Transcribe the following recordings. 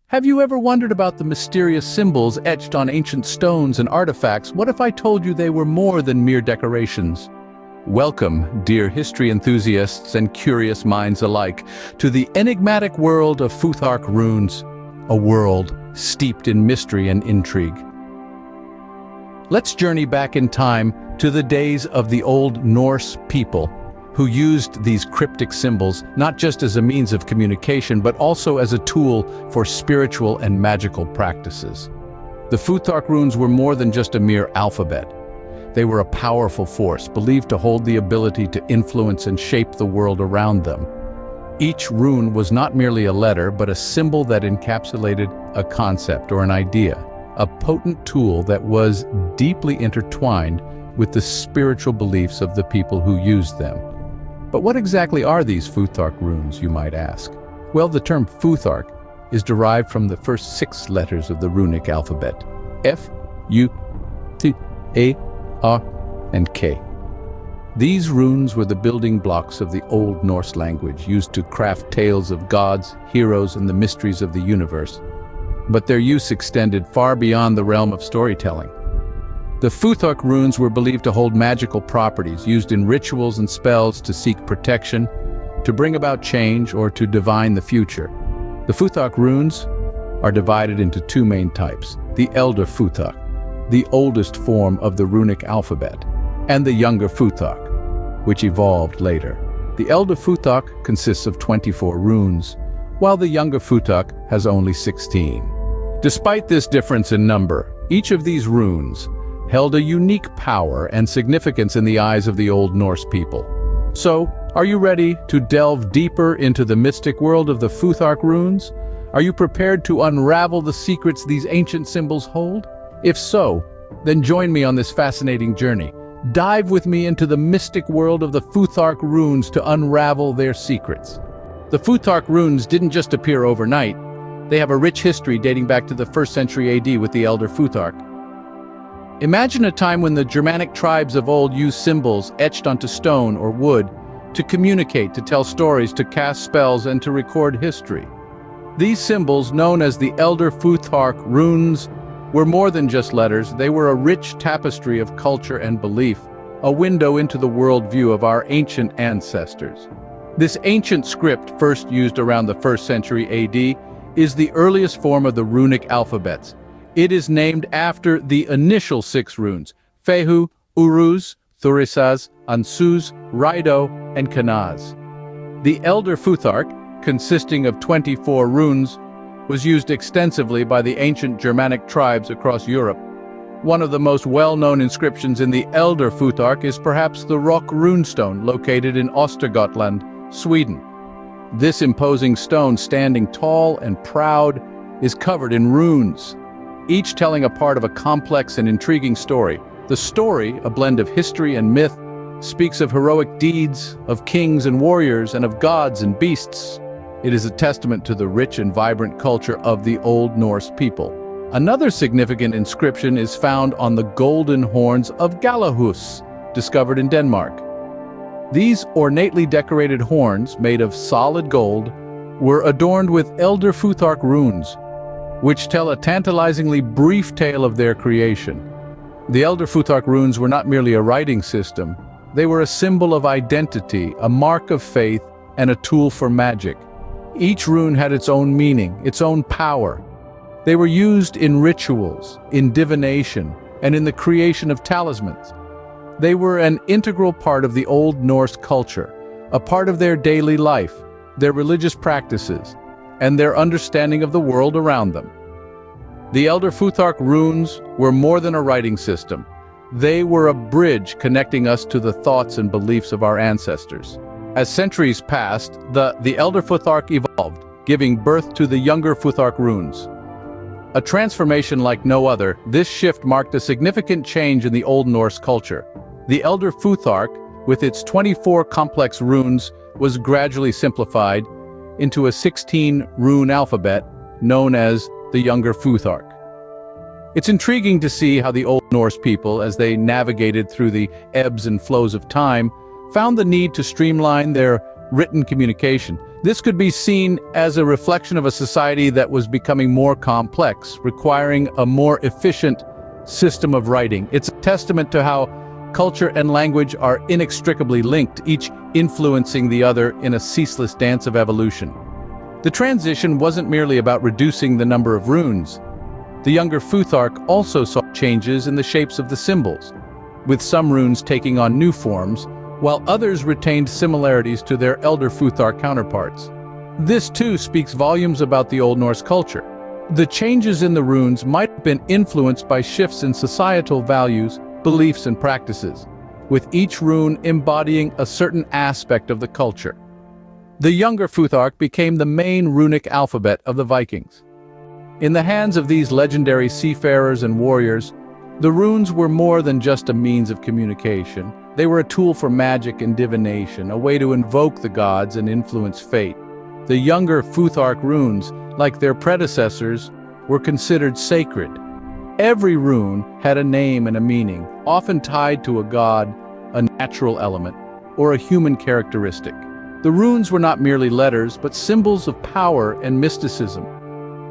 Have you ever wondered about the mysterious symbols etched on ancient stones and artifacts? What if I told you they were more than mere decorations? Welcome, dear history enthusiasts and curious minds alike, to the enigmatic world of Futhark runes, a world steeped in mystery and intrigue. Let's journey back in time to the days of the old Norse people, who used these cryptic symbols not just as a means of communication but also as a tool for spiritual and magical practices. The Futhark runes were more than just a mere alphabet. They were a powerful force, believed to hold the ability to influence and shape the world around them. Each rune was not merely a letter, but a symbol that encapsulated a concept or an idea, a potent tool that was deeply intertwined with the spiritual beliefs of the people who used them. But what exactly are these Futhark runes, you might ask? Well, the term Futhark is derived from the first 6 letters of the runic alphabet: F, U, T, A, R, and K. These runes were the building blocks of the Old Norse language, used to craft tales of gods, heroes, and the mysteries of the universe. But their use extended far beyond the realm of storytelling. The Futhark runes were believed to hold magical properties, used in rituals and spells to seek protection, to bring about change, or to divine the future. The Futhark runes are divided into 2 main types: the Elder Futhark, the oldest form of the runic alphabet, and the Younger Futhark, which evolved later. The Elder Futhark consists of 24 runes, while the Younger Futhark has only 16. Despite this difference in number, each of these runes held a unique power and significance in the eyes of the Old Norse people. So, are you ready to delve deeper into the mystic world of the Futhark runes? Are you prepared to unravel the secrets these ancient symbols hold? If so, then join me on this fascinating journey. Dive with me into the mystic world of the Futhark runes to unravel their secrets. The Futhark runes didn't just appear overnight. They have a rich history dating back to the 1st century AD with the Elder Futhark. Imagine a time when the Germanic tribes of old used symbols etched onto stone or wood to communicate, to tell stories, to cast spells, and to record history. These symbols, known as the Elder Futhark runes, were more than just letters. They were a rich tapestry of culture and belief, a window into the worldview of our ancient ancestors. This ancient script, first used around the 1st century AD, is the earliest form of the runic alphabets. It is named after the initial 6 runes: Fehu, Uruz, Thurisaz, Ansuz, Raido, and Kanaz. The Elder Futhark, consisting of 24 runes, was used extensively by the ancient Germanic tribes across Europe. One of the most well-known inscriptions in the Elder Futhark is perhaps the Rock runestone located in Östergötland, Sweden. This imposing stone, standing tall and proud, is covered in runes, each telling a part of a complex and intriguing story. The story, a blend of history and myth, speaks of heroic deeds, of kings and warriors, and of gods and beasts. It is a testament to the rich and vibrant culture of the Old Norse people. Another significant inscription is found on the golden horns of Galahus, discovered in Denmark. These ornately decorated horns, made of solid gold, were adorned with Elder Futhark runes, which tell a tantalizingly brief tale of their creation. The Elder Futhark runes were not merely a writing system. They were a symbol of identity, a mark of faith, and a tool for magic. Each rune had its own meaning, its own power. They were used in rituals, in divination, and in the creation of talismans. They were an integral part of the Old Norse culture, a part of their daily life, their religious practices, and their understanding of the world around them. The Elder Futhark runes were more than a writing system. They were a bridge connecting us to the thoughts and beliefs of our ancestors. As centuries passed, the Elder Futhark evolved, giving birth to the Younger Futhark runes. A transformation like no other, this shift marked a significant change in the Old Norse culture. The Elder Futhark, with its 24 complex runes, was gradually simplified into a 16-rune alphabet known as the Younger Futhark. It's intriguing to see how the Old Norse people, as they navigated through the ebbs and flows of time, found the need to streamline their written communication. This could be seen as a reflection of a society that was becoming more complex, requiring a more efficient system of writing. It's a testament to how culture and language are inextricably linked, each influencing the other in a ceaseless dance of evolution. The transition wasn't merely about reducing the number of runes. The younger Futhark also saw changes in the shapes of the symbols, with some runes taking on new forms, while others retained similarities to their elder Futhark counterparts. This too speaks volumes about the Old Norse culture. The changes in the runes might have been influenced by shifts in societal values, beliefs, and practices, with each rune embodying a certain aspect of the culture. The younger Futhark became the main runic alphabet of the Vikings. In the hands of these legendary seafarers and warriors, the runes were more than just a means of communication. They were a tool for magic and divination, a way to invoke the gods and influence fate. The younger Futhark runes, like their predecessors, were considered sacred. Every rune had a name and a meaning, often tied to a god, a natural element, or a human characteristic. The runes were not merely letters, but symbols of power and mysticism.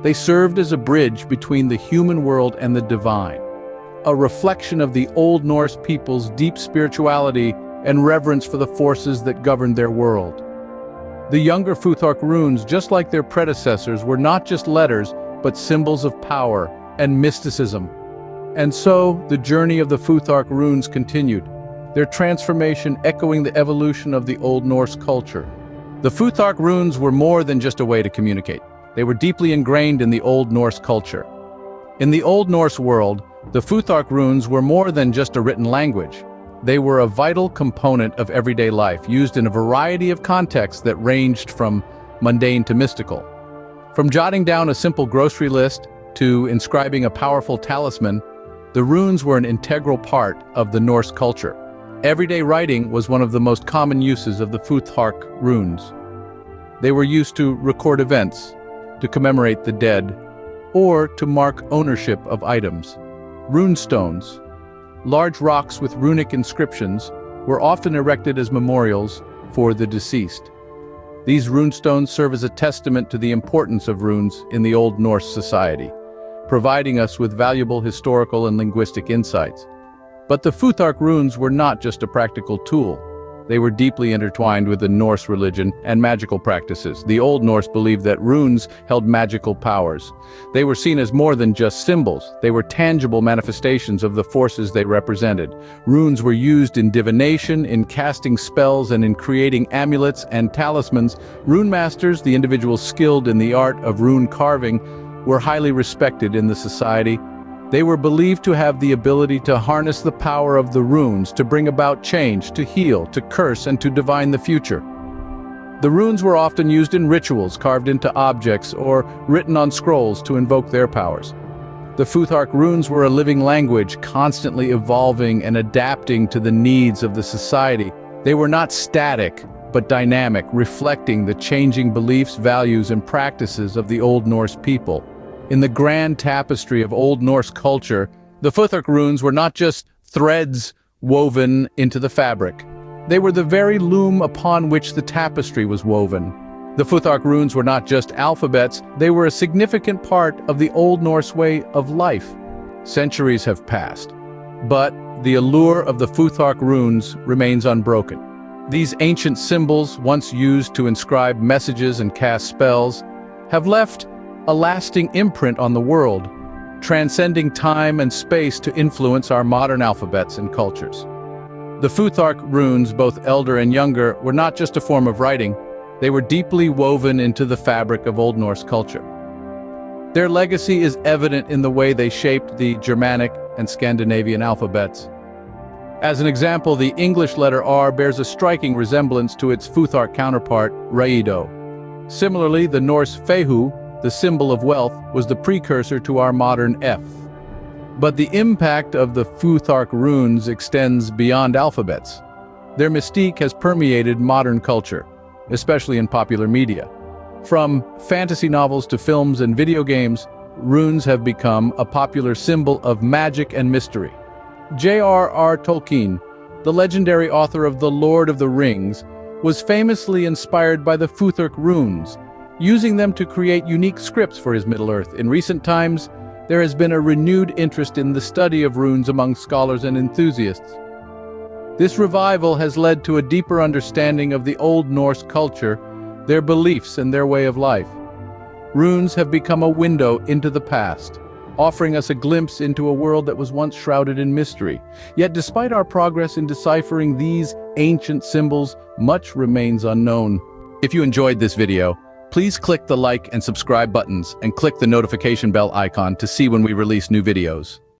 They served as a bridge between the human world and the divine, a reflection of the Old Norse people's deep spirituality and reverence for the forces that governed their world. The younger Futhark runes, just like their predecessors, were not just letters, but symbols of power and mysticism. And so, the journey of the Futhark runes continued, their transformation echoing the evolution of the Old Norse culture. The Futhark runes were more than just a way to communicate. They were deeply ingrained in the Old Norse culture. In the Old Norse world, the Futhark runes were more than just a written language. They were a vital component of everyday life, used in a variety of contexts that ranged from mundane to mystical. From jotting down a simple grocery list to inscribing a powerful talisman, the runes were an integral part of the Norse culture. Everyday writing was one of the most common uses of the Futhark runes. They were used to record events, to commemorate the dead, or to mark ownership of items. Runestones, large rocks with runic inscriptions, were often erected as memorials for the deceased. These runestones serve as a testament to the importance of runes in the Old Norse society, providing us with valuable historical and linguistic insights. But the Futhark runes were not just a practical tool. They were deeply intertwined with the Norse religion and magical practices. The Old Norse believed that runes held magical powers. They were seen as more than just symbols. They were tangible manifestations of the forces they represented. Runes were used in divination, in casting spells, and in creating amulets and talismans. Rune masters, the individuals skilled in the art of rune carving, were highly respected in the society. They were believed to have the ability to harness the power of the runes to bring about change, to heal, to curse, and to divine the future. The runes were often used in rituals, carved into objects, or written on scrolls to invoke their powers. The Futhark runes were a living language, constantly evolving and adapting to the needs of the society. They were not static, but dynamic, reflecting the changing beliefs, values, and practices of the Old Norse people. In the grand tapestry of Old Norse culture, the Futhark runes were not just threads woven into the fabric. They were the very loom upon which the tapestry was woven. The Futhark runes were not just alphabets, they were a significant part of the Old Norse way of life. Centuries have passed, but the allure of the Futhark runes remains unbroken. These ancient symbols, once used to inscribe messages and cast spells, have left a lasting imprint on the world, transcending time and space to influence our modern alphabets and cultures. The Futhark runes, both elder and younger, were not just a form of writing, they were deeply woven into the fabric of Old Norse culture. Their legacy is evident in the way they shaped the Germanic and Scandinavian alphabets. As an example, the English letter R bears a striking resemblance to its Futhark counterpart, Raido. Similarly, the Norse Fehu, the symbol of wealth, was the precursor to our modern F. But the impact of the Futhark runes extends beyond alphabets. Their mystique has permeated modern culture, especially in popular media. From fantasy novels to films and video games, runes have become a popular symbol of magic and mystery. J.R.R. Tolkien, the legendary author of The Lord of the Rings, was famously inspired by the Futhark runes, using them to create unique scripts for his Middle-earth. In recent times, there has been a renewed interest in the study of runes among scholars and enthusiasts. This revival has led to a deeper understanding of the Old Norse culture, their beliefs, and their way of life. Runes have become a window into the past, offering us a glimpse into a world that was once shrouded in mystery. Yet despite our progress in deciphering these ancient symbols, much remains unknown. If you enjoyed this video, please click the like and subscribe buttons and click the notification bell icon to see when we release new videos.